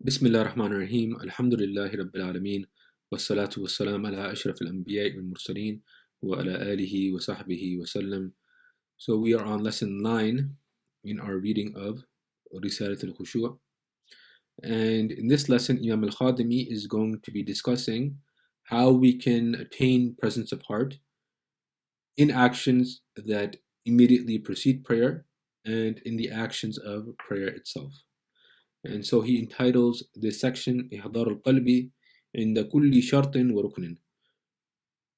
بسم الله الرحمن الرحيم الحمد لله رب العالمين والصلاة والسلام على أشرف الأنبياء والمرسلين وعلى آله وصحبه وسلم. So we are on lesson 9 in our reading of al-Risala al-Khushu, and in this lesson Imam al-Khadimi is going to be discussing how we can attain presence of heart in actions that immediately precede prayer and in the actions of prayer itself. And so he entitles this section إحضار القلب عند كل شرط وركن,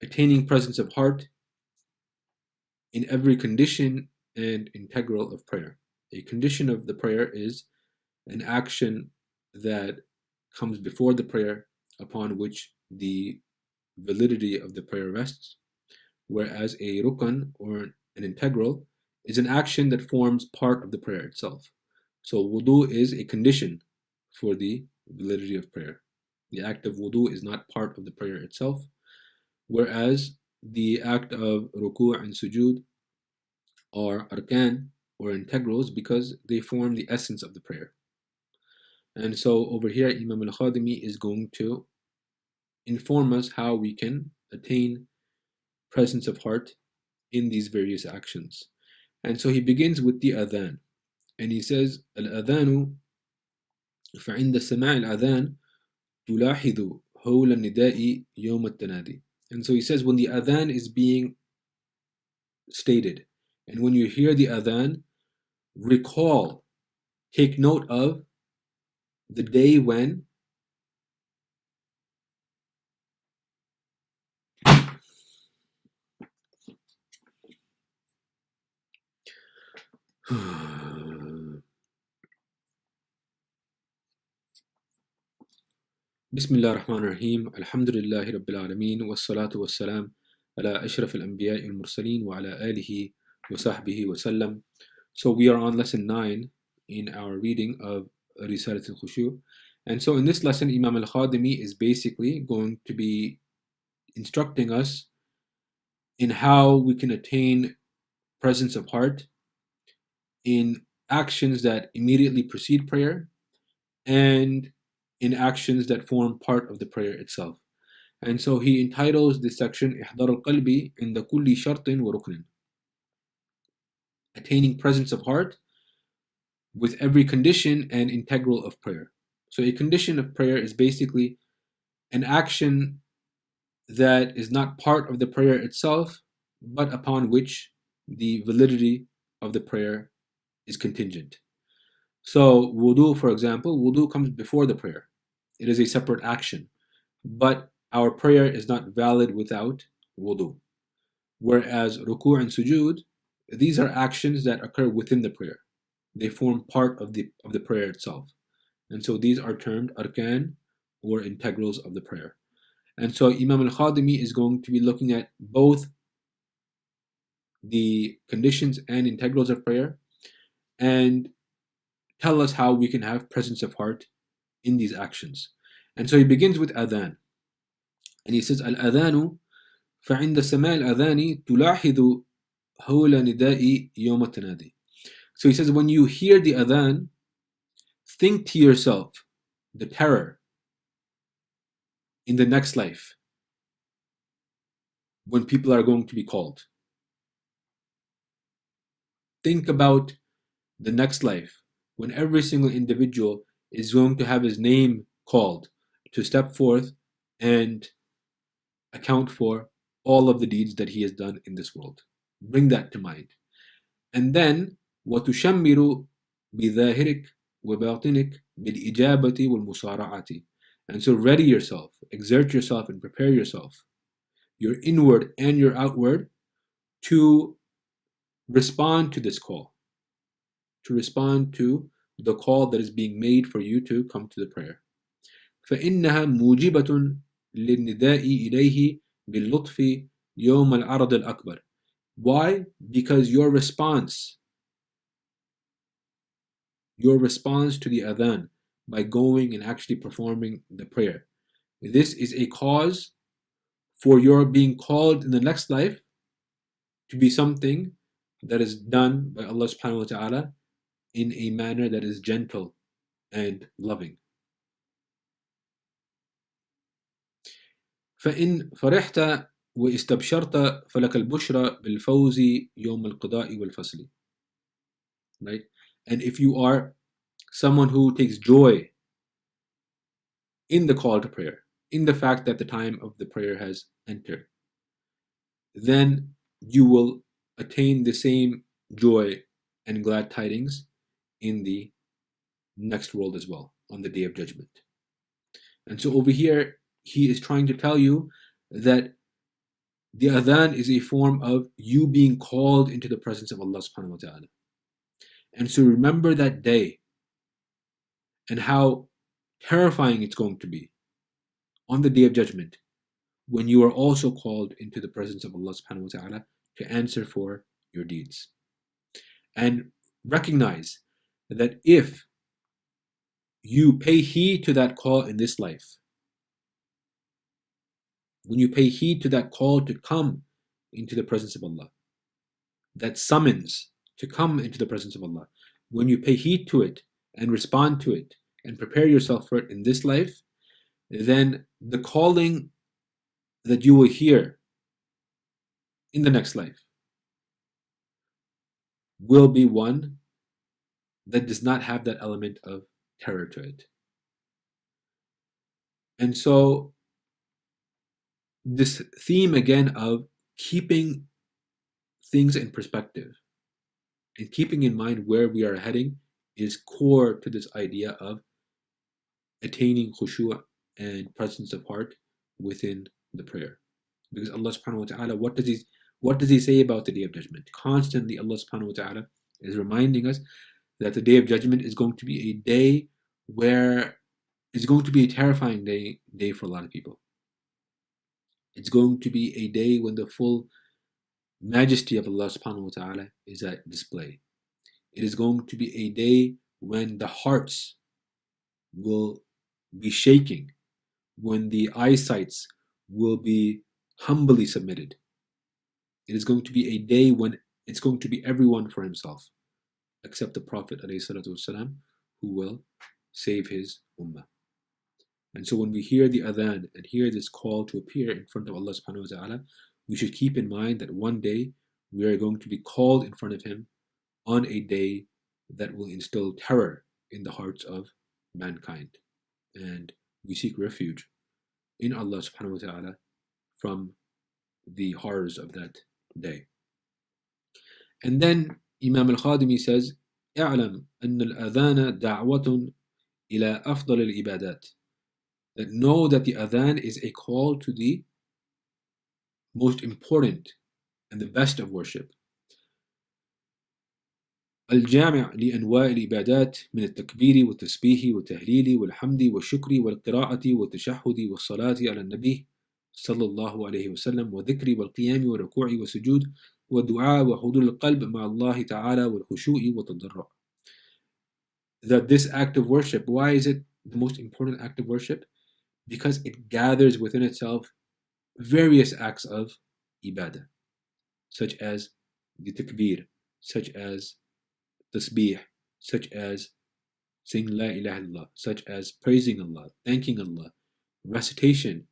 attaining presence of heart in every condition and integral of prayer. A condition of the prayer is an action that comes before the prayer upon which the validity of the prayer rests, whereas a rukn, or an integral, is an action that forms part of the prayer itself. So wudu is a condition for the validity of prayer. The act of wudu is not part of the prayer itself, whereas the act of ruku' and sujood are arkan, or integrals, because they form the essence of the prayer. And so over here Imam al-Khadimi is going to inform us how we can attain presence of heart in these various actions. And so he begins with the adhan, and he says al-adhanu فعند سماع الأذان تلاحظ هول النداء يوم التنادي. And so he says when the adhan is being stated, and when you hear the adhan, recall, take note of the day when بسم الله الرحمن الرحيم الحمد لله رب العالمين والصلاة والسلام على أشرف الأنبياء والمرسلين وعلى آله وصحبه وسلم. So we are on lesson 9 in our reading of Risalat al-Khushu. And so in this lesson Imam al-Khadimi is basically going to be instructing us in how we can attain presence of heart in actions that immediately precede prayer and in actions that form part of the prayer itself. And so he entitles this section إحضار القلب عند كل شرط وركن, attaining presence of heart with every condition and integral of prayer. So a condition of prayer is basically an action that is not part of the prayer itself, but upon which the validity of the prayer is contingent. So wudu, for example, wudu comes before the prayer. It is a separate action, but our prayer is not valid without wudu. Whereas ruku' and sujood, these are actions that occur within the prayer. They form part of the prayer itself. And so these are termed arkan, or integrals of the prayer. And so Imam al-Khadimi is going to be looking at both the conditions and integrals of prayer and tell us how we can have presence of heart in these actions. And so he begins with adhan, and he says al-adhanu فعند سماع الأذان تلاحظ هول نداء يوم التنادي. So he says when you hear the adhan, think to yourself the terror in the next life when people are going to be called. Think about the next life when every single individual is going to have his name called to step forth and account for all of the deeds that he has done in this world. Bring that to mind. And then وتشمر بظاهرك وباطنك بالإجابة والمصارعة. And so ready yourself, exert yourself, and prepare yourself, your inward and your outward, to respond to this call, to respond to the call that is being made for you to come to the prayer. فإنها موجبة للنداء إليه باللطف يوم العرض الأكبر. Why? Because your response to the adhan by going and actually performing the prayer, this is a cause for your being called in the next life to be something that is done by Allah subhanahu wa ta'ala in a manner that is gentle and loving. فإن فرحت واستبشرت فلك البشرى بالفوز يوم القضاء والفصل. Right? And if you are someone who takes joy in the call to prayer, in the fact that the time of the prayer has entered, then you will attain the same joy and glad tidings in the next world as well, on the day of judgment. And so over here, he is trying to tell you that the adhan is a form of you being called into the presence of Allah subhanahu wa ta'ala. And so remember that day and how terrifying it's going to be on the day of judgment when you are also called into the presence of Allah subhanahu wa ta'ala to answer for your deeds. And recognize that if you pay heed to that call in this life, when you pay heed to that call to come into the presence of Allah, that summons to come into the presence of Allah, when you pay heed to it and respond to it and prepare yourself for it in this life, then the calling that you will hear in the next life will be one that does not have that element of terror to it. And so this theme again of keeping things in perspective and keeping in mind where we are heading is core to this idea of attaining khushu' and presence of heart within the prayer. Because Allah subhanahu wa ta'ala, what does he say about the day of judgment? Constantly Allah subhanahu wa ta'ala is reminding us that the day of judgment is going to be a day where it's going to be a terrifying day for a lot of people. It's going to be a day when the full majesty of Allah subhanahu wa ta'ala is at display. It is going to be a day when the hearts will be shaking, when the eyesights will be humbly submitted. It is going to be a day when it's going to be everyone for himself, except the Prophet ﷺ, who will save his ummah. And so when we hear the adhan and hear this call to appear in front of Allah subhanahu wa ta'ala, we should keep in mind that one day we are going to be called in front of him on a day that will instill terror in the hearts of mankind. And we seek refuge in Allah subhanahu wa ta'ala from the horrors of that day. And then Imam al-Khadimi says, اعلم أن الأذان دعوة إلى أفضل العبادات. That know that the adhan is a call to the most important and the best of worship. الجامع لأنواع العبادات من التكبير والتسبيح والتهليل والحمد والشكر والقراءة والتشهد والصلاة على النبي صلى الله عليه وسلم والذكر والقيام والركوع والسجود والدعاء وحضور القلب مع الله تعالى والخشوع والتضرع. That this act of worship, why is it the most important act of worship? Because it gathers within itself various acts of ibadah, such as the takbir, such as tasbih, such as saying La ilaha illallah, such as praising Allah, thanking Allah, recitation,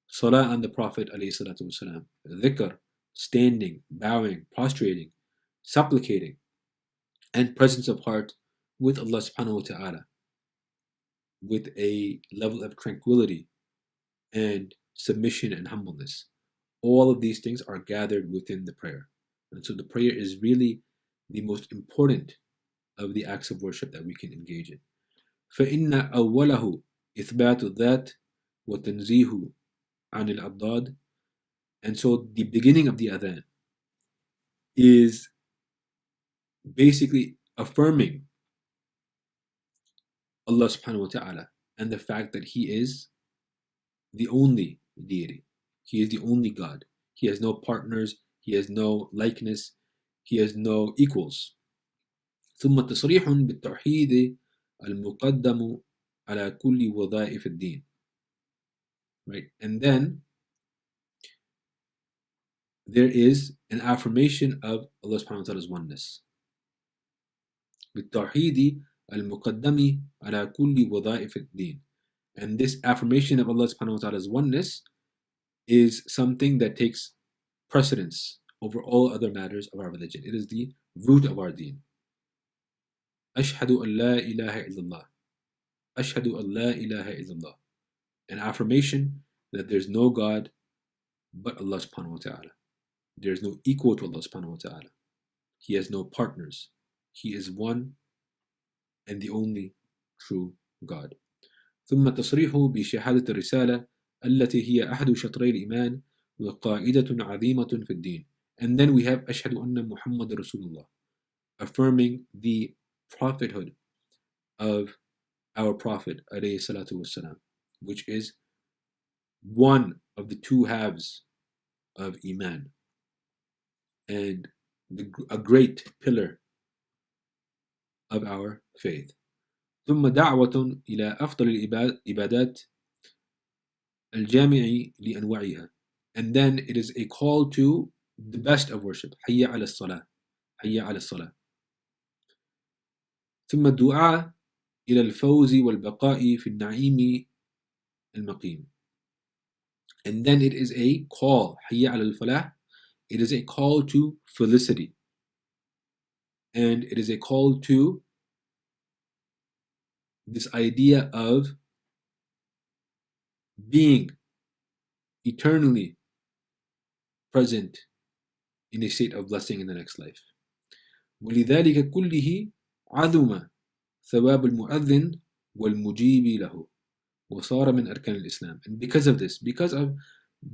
salah on the Prophet ﷺ, dhikr, standing, bowing, prostrating, supplicating, and presence of heart with Allah subhanahu wa ta'ala, with a level of tranquility and submission and humbleness. All of these things are gathered within the prayer. And so the prayer is really the most important of the acts of worship that we can engage in. فَإِنَّ أَوَّلَهُ إِثْبَاتُ الذَّاتِ وَتَنْزِيهُ عَنِ الْأَضْدَادِ. And so the beginning of the adhan is basically affirming Allah subhanahu wa ta'ala and the fact that He is the only deity. He is the only God. He has no partners. He has no likeness. He has no equals. ثم تصريح بالتوحيد المقدم على كل وظائف الدين. Right? And then there is an affirmation of Allah subhanahu wa ta'ala's oneness. بالتوحيد المقدم على كل وظائف الدين. And this affirmation of Allah subhanahu wa ta'ala's oneness is something that takes precedence over all other matters of our religion. It is the root of our deen. Ashhadu an la ilaha illallah. Ashhadu an la ilaha illallah. An affirmation that there's no God but Allah subhanahu wa ta'ala. There is no equal to Allah subhanahu wa ta'ala. He has no partners. He is one and the only true God. ثم تصريح بشهادة الرسالة التي هي أحد شطري الإيمان وقاعدة عظيمة في الدين. And then we have أشهد أن محمد رسول الله, affirming the prophethood of our Prophet عليه الصلاة والسلام, which is one of the two halves of Iman and a great pillar of our faith. ثم دعوة إلى أفضل العبادات الجامع لأنواعها. And then it is a call to the best of worship. حي على الصلاة. حي على الصلاة. ثم الدعاء إلى الفوز والبقاء في النعيم المقيم. And then it is a call. حي على الفلاح. It is a call to felicity. And it is a call to this idea of being eternally present in a state of blessing in the next life. ولذلك كله عظم ثواب المؤذن والمجيب له وصار من أركان الإسلام. And because of this, because of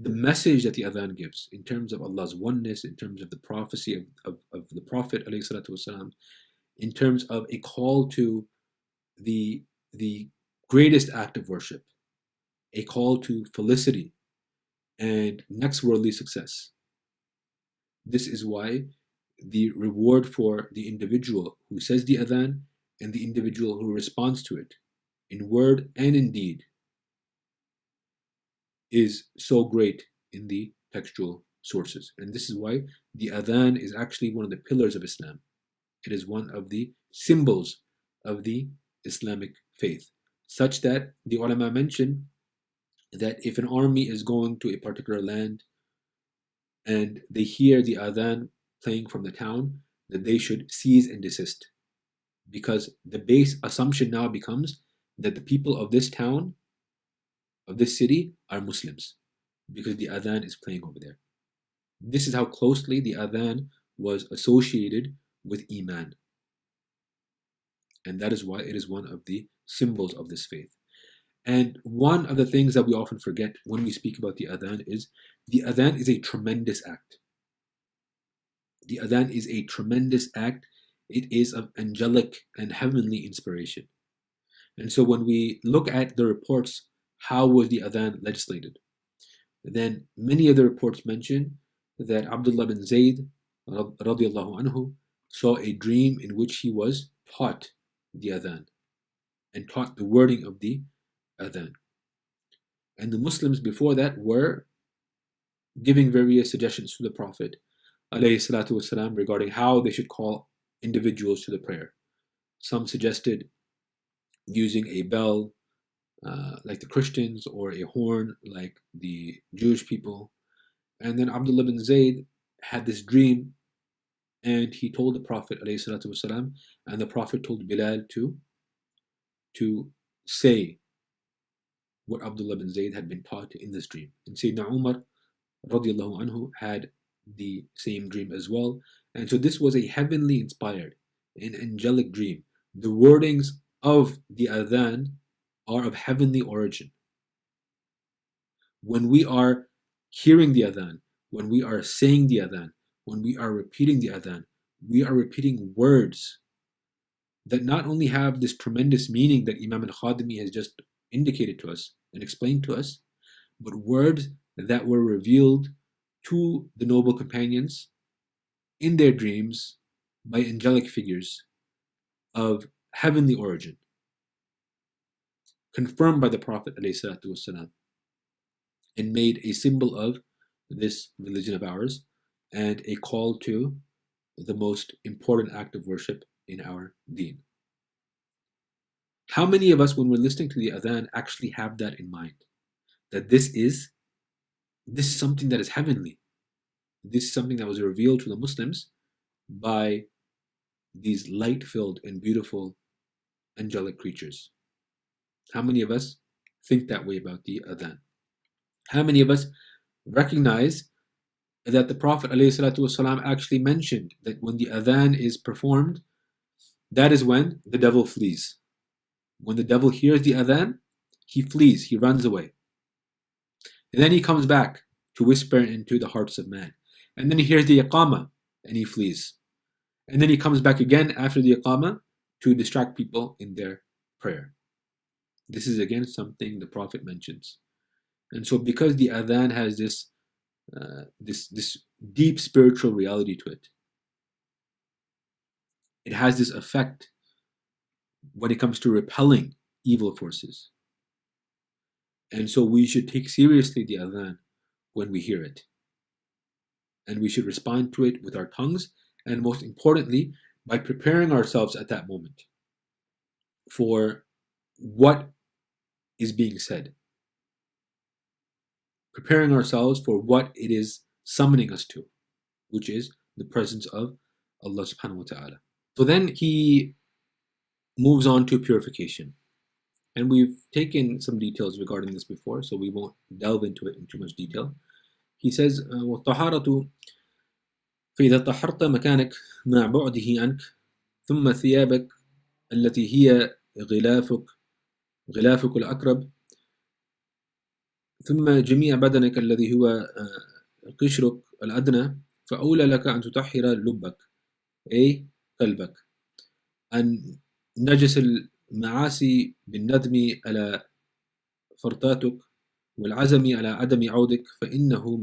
the message that the Adhan gives in terms of Allah's oneness, in terms of the prophecy of the Prophet ﷺ, in terms of a call to the greatest act of worship, a call to felicity and next worldly success. This is why the reward for the individual who says the Adhan and the individual who responds to it in word and in deed is so great in the textual sources. And this is why the Adhan is actually one of the pillars of Islam. It is one of the symbols of the Islamic faith, such that the ulama mention that if an army is going to a particular land and they hear the Adhan playing from the town, that they should cease and desist, because the base assumption now becomes that the people of this town, of this city, are Muslims, because the Adhan is playing over there. This is how closely the Adhan was associated with Iman. And that is why it is one of the symbols of this faith. And one of the things that we often forget when we speak about the Adhan is a tremendous act. The Adhan is a tremendous act. It is of angelic and heavenly inspiration. And so when we look at the reports, how was the Adhan legislated? Then many of the reports mention that Abdullah bin Zayd radiallahu anhu saw a dream in which he was taught the Adhan and taught the wording of the Adhan. And the Muslims before that were giving various suggestions to the Prophet ﷺ regarding how they should call individuals to the prayer. Some suggested using a bell like the Christians, or a horn like the Jewish people. And then Abdullah bin Zayd had this dream, and he told the Prophet ﷺ, and the Prophet told Bilal to say what Abdullah bin Zayd had been taught in this dream. And Sayyidina Umar radiallahu anhu had the same dream as well. And so this was a heavenly inspired, an angelic dream. The wordings of the Adhan are of heavenly origin. When we are hearing the Adhan, when we are saying the Adhan, when we are repeating the Adhan, we are repeating words that not only have this tremendous meaning that Imam al-Khadimi has just indicated to us and explained to us, but words that were revealed to the noble companions in their dreams by angelic figures of heavenly origin, confirmed by the Prophet ﷺ, and made a symbol of this religion of ours and a call to the most important act of worship in our deen. How many of us, when we're listening to the Adhan, actually have that in mind? That this is this is something that is heavenly. This is something that was revealed to the Muslims by these light-filled and beautiful angelic creatures. How many of us think that way about the Adhan? How many of us recognize that the Prophet ﷺ actually mentioned that when the Adhan is performed, that is when the devil flees. When the devil hears the Adhan, he flees, he runs away. And then he comes back to whisper into the hearts of man. And then he hears the Iqamah and he flees. And then he comes back again after the Iqamah to distract people in their prayer. This is again something the Prophet mentions. And so because the Adhan has this deep spiritual reality to it, it has this effect when it comes to repelling evil forces. And so we should take seriously the Adhan when we hear it. And we should respond to it with our tongues, and most importantly, by preparing ourselves at that moment for what is being said. Preparing ourselves for what it is summoning us to, which is the presence of Allah subhanahu wa ta'ala. So then he moves on to purification. And we've taken some details regarding this before, so we won't delve into it in too much detail. He says, وَالطَّهَارَةُ فَإِذَا طَهَّرْتَ مَكَانَكَ مَعْ بُعْدِهِ عَنْكَ ثُمَّ ثِيَابَكَ التي هي غلافك الأقرب ثم جميع بدنك الذي هو قشرك الأدنى فأولى لك أن تطهر لبك أي قلبك أن نجس المعاصي بالندم على فرطاتك والعزم على عدم عودك فإنه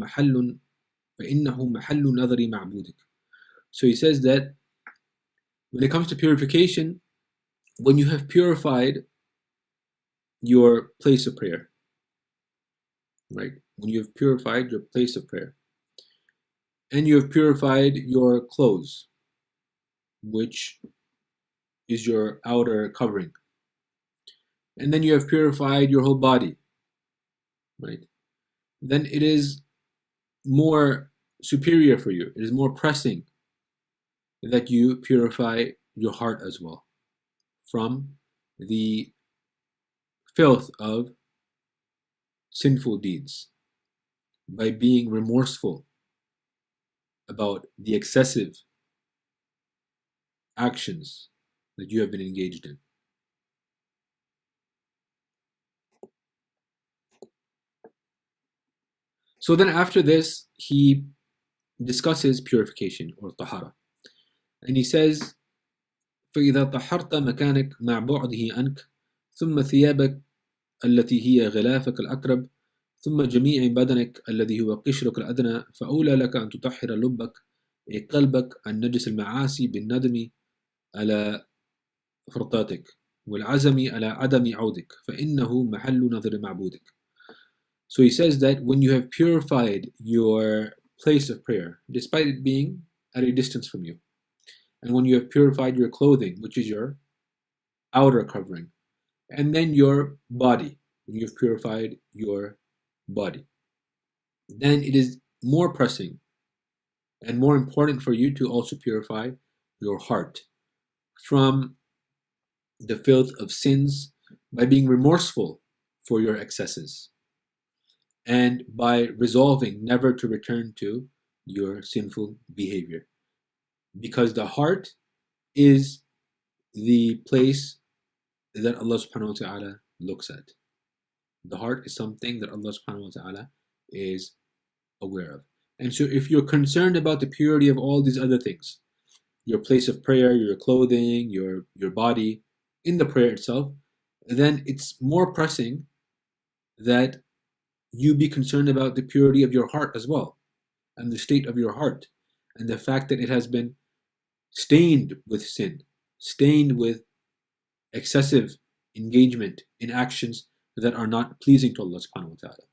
محل نظر معبودك. So he says that when it comes to purification, when you have purified your place of prayer, right? When you have purified your place of prayer, and you have purified your clothes, which is your outer covering, and then you have purified your whole body, right? Then it is more superior for you, it is more pressing that you purify your heart as well from the filth of sinful deeds by being remorseful about the excessive actions that you have been engaged in. So then after this, he discusses purification or tahara. And he says, فَإِذَا طَهَّرْتَ مَكَانَكَ مَعْ بُعْدِهِ عَنْكَ ثُمَّ ثِيَابَكَ التي هي غلافك الأقرب ثم جميع بدنك الذي هو قشرك الأدنى فأولى لك أن تطهر لبك أي قلبك عن نجس المعاصي بالندم على فرطاتك والعزم على عدم عودك فإنه محل نظر معبودك. So he says that when you have purified your place of prayer, despite it being at a distance from you, and when you have purified your clothing, which is your outer covering, and then your body, when you've purified your body, then it is more pressing and more important for you to also purify your heart from the filth of sins by being remorseful for your excesses and by resolving never to return to your sinful behavior. Because the heart is the place that Allah subhanahu wa ta'ala looks at. The heart is something that Allah subhanahu wa ta'ala is aware of. And so if you're concerned about the purity of all these other things, your place of prayer, your clothing, your body, in the prayer itself, then it's more pressing that you be concerned about the purity of your heart as well, and the state of your heart, and the fact that it has been stained with sin, stained with excessive engagement in actions that are not pleasing to Allah subhanahu wa ta'ala.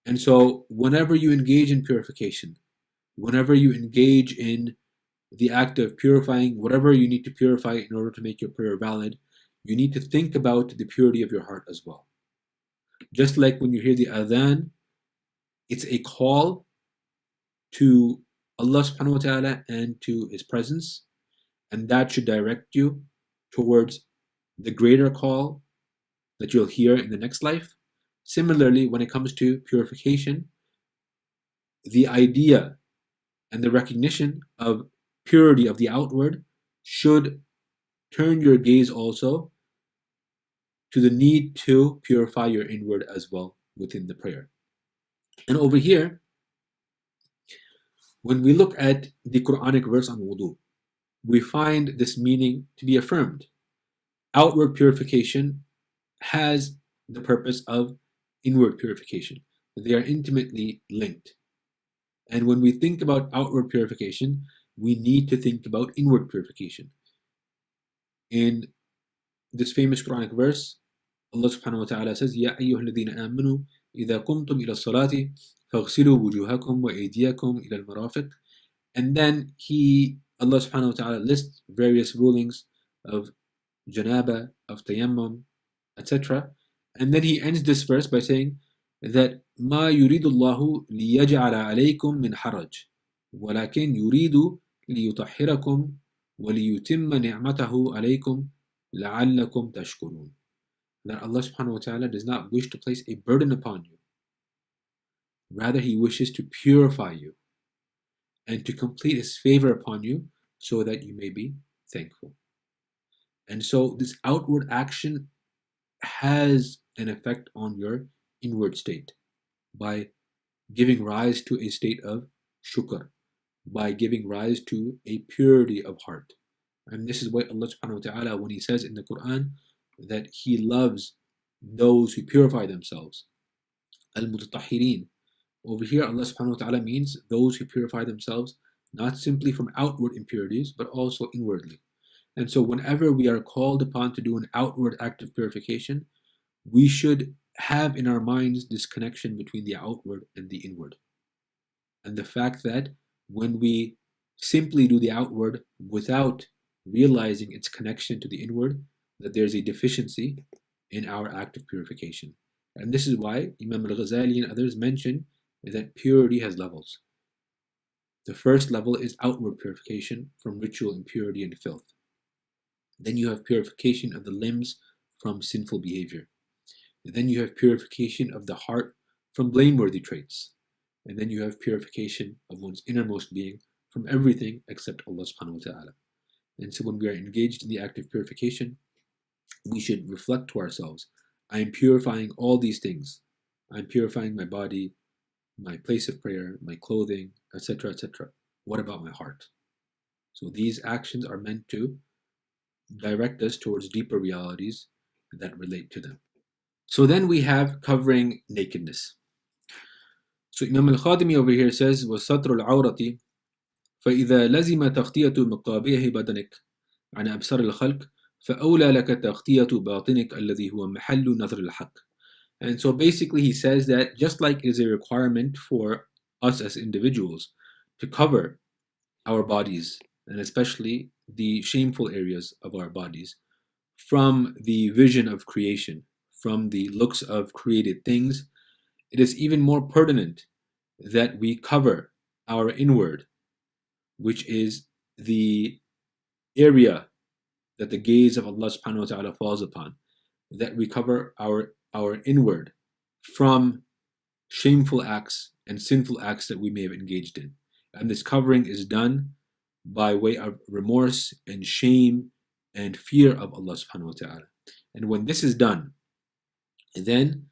And so whenever you engage in purification, whenever you engage in the act of purifying whatever you need to purify in order to make your prayer valid, you need to think about the purity of your heart as well. Just like when you hear the adhan, It's a call to Allah subhanahu wa ta'ala and to His presence, and that should direct you towards the greater call that you'll hear in the next life. Similarly, when it comes to purification, the idea and the recognition of purity of the outward should turn your gaze also to the need to purify your inward as well within the prayer. And over here, when we look at the Quranic verse on wudu, we find this meaning to be affirmed. Outward purification has the purpose of inward purification. They are intimately linked. And when we think about outward purification, we need to think about inward purification. In this famous Quranic verse, Allah subhanahu wa ta'ala says, يَا أَيُّهَا الَّذِينَ آمَنُوا إِذَا قُمْتُمْ إِلَى الصَّلَاةِ فَاغْسِلُوا وُجُوهَكُمْ وَأَيْدِيَكُمْ إِلَى الْمَرَافِقِ. And then Allah subhanahu wa ta'ala lists various rulings of janaba, of tayammum, etc. And then He ends this verse by saying that مَا يُرِيدُ اللَّهُ لِيَجْعَلَ عَلَيْكُمْ مِنْ حَرَجٍ وَلَكِنْ يُرِيدُ لِيُطَهِّرَكُمْ وَلِيُتِمَّ نِعْمَتَهُ عَلَيْكُمْ لَعَلَّكُمْ تَشْكُرُونَ. That Allah subhanahu wa ta'ala does not wish to place a burden upon you. Rather, He wishes to purify you and to complete His favor upon you so that you may be thankful. And so this outward action has an effect on your inward state by giving rise to a state of shukr, by giving rise to a purity of heart. And this is why Allah subhanahu wa ta'ala, when He says in the Quran that He loves those who purify themselves, al-mutatahhirin. Over here, Allah subhanahu wa ta'ala means those who purify themselves not simply from outward impurities, but also inwardly. And so whenever we are called upon to do an outward act of purification, we should have in our minds this connection between the outward and the inward. And the fact that when we simply do the outward without realizing its connection to the inward, that there's a deficiency in our act of purification. And this is why Imam al-Ghazali and others mention that purity has levels. The first level is outward purification from ritual impurity and filth. Then you have purification of the limbs from sinful behavior. And then you have purification of the heart from blameworthy traits. And then you have purification of one's innermost being from everything except Allah subhanahu wa ta'ala. And so when we are engaged in the act of purification, we should reflect to ourselves, I am purifying all these things. I'm purifying my body, my place of prayer, my clothing, etc., etc. What about my heart? So these actions are meant to direct us towards deeper realities that relate to them. So then we have covering nakedness. So Imam al-Khadimi over here says, وَسَطْرُ الْعَوْرَةِ فَإِذَا لَزِمَ تَغْطِيَةُ مَقَابِعِ بَدَنِكَ عن أبصار الخلق فأولى لك تغطية باطنك الذي هو محل نظر الحق. And so basically he says that just like it is a requirement for us as individuals to cover our bodies, and especially the shameful areas of our bodies, from the vision of creation, from the looks of created things, it is even more pertinent that we cover our inward, which is the area that the gaze of Allah subhanahu wa ta'ala falls upon, that we cover our inward from shameful acts and sinful acts that we may have engaged in. And this covering is done by way of remorse and shame and fear of Allah subhanahu wa ta'ala. And when this is done, then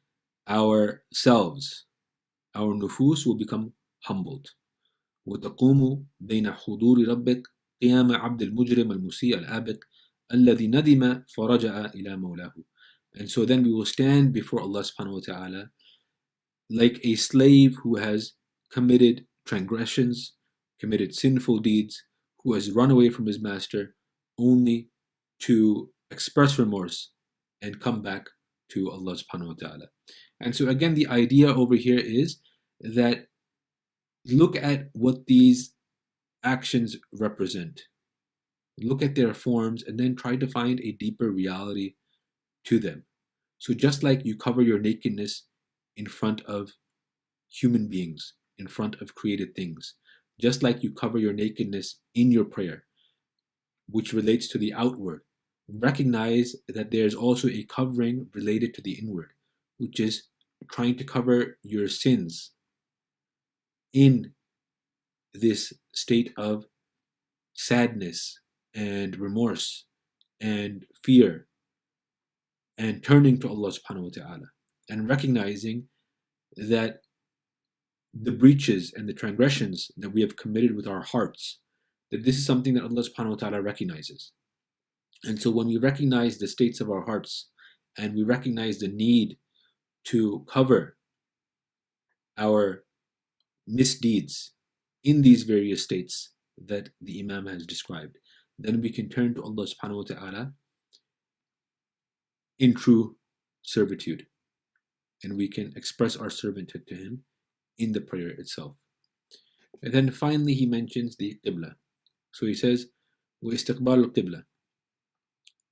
ourselves, our nufus will become humbled. وتقوم بين حضور ربك قيام عبد المجرم المسيء الآبق الذي ندم فرجع إلى مولاه. And so then we will stand before Allah subhanahu wa ta'ala like a slave who has committed transgressions, committed sinful deeds, who has run away from his master only to express remorse and come back to Allah subhanahu wa ta'ala. And so again, the idea over here is that look at what these actions represent. Look at their forms and then try to find a deeper reality to them. So just like you cover your nakedness in front of human beings in front of created things. Just like you cover your nakedness in your prayer, which relates to the outward, recognize that there's also a covering related to the inward, which is trying to cover your sins in this state of sadness and remorse and fear, and turning to Allah subhanahu wa ta'ala and recognizing that the breaches and the transgressions that we have committed with our hearts, that this is something that Allah subhanahu wa ta'ala recognizes. And so when we recognize the states of our hearts and we recognize the need to cover our misdeeds in these various states that the Imam has described, then we can turn to Allah subhanahu wa ta'ala in true servitude, and we can express our servitude to Him in the prayer itself. And then finally he mentions the Qibla. So he says, وَإِسْتِقْبَالُ الْقِبْلَةِ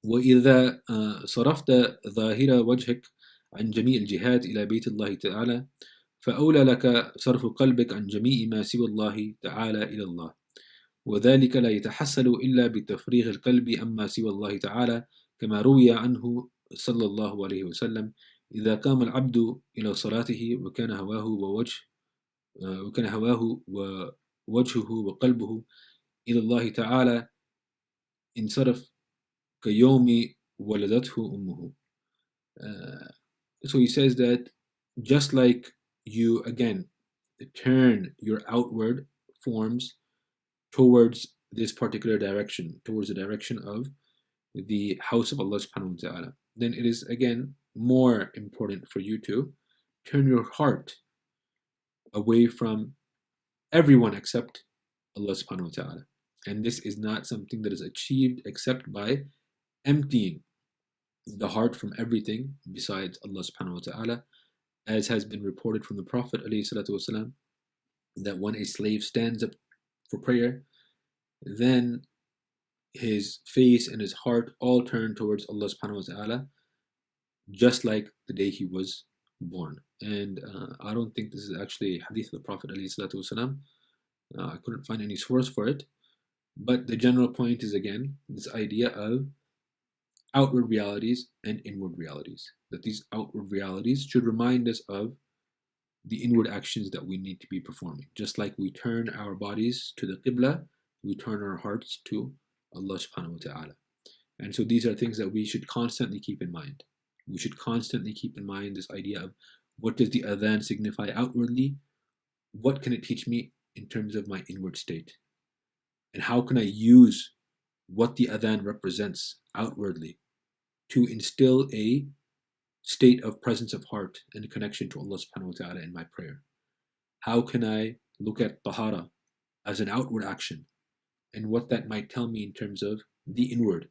وإذا صرفت ظاهر وجهك عن جميع الجهات إلى بيت الله تعالى فأولى لك صرف قلبك عن جميع ما سوى الله تعالى إلى الله، وذلك لا يتحصل إلا بتفريغ القلب عما سوى الله تعالى، كما روي عنه صلى الله عليه وسلم: إذا قام العبد إلى صلاته وكان هواه ووجهه وقلبه إلى الله تعالى انصرف كيوم ولدته أمه. So he says that just like you again turn your outward forms towards this particular direction, towards the direction of the house of Allah subhanahu wa ta'ala, then it is again more important for you to turn your heart away from everyone except Allah subhanahu wa ta'ala. And this is not something that is achieved except by emptying the heart from everything besides Allah subhanahu wa ta'ala, as has been reported from the Prophet ﷺ, that when a slave stands up for prayer, then his face and his heart all turn towards Allah subhanahu wa ta'ala, just like the day he was born. And I don't think this is actually a hadith of the Prophet ﷺ. I couldn't find any source for it, but the general point is again this idea of outward realities and inward realities, that these outward realities should remind us of the inward actions that we need to be performing. Just like we turn our bodies to the Qibla, we turn our hearts to Allah subhanahu wa ta'ala. And so these are things that we should constantly keep in mind. We should constantly keep in mind this idea of what does the Adhan signify outwardly? What can it teach me in terms of my inward state? And how can I use what the Adhan represents outwardly to instill a state of presence of heart and connection to Allah subhanahu wa ta'ala in my prayer? How can I look at tahara as an outward action and what that might tell me in terms of the inward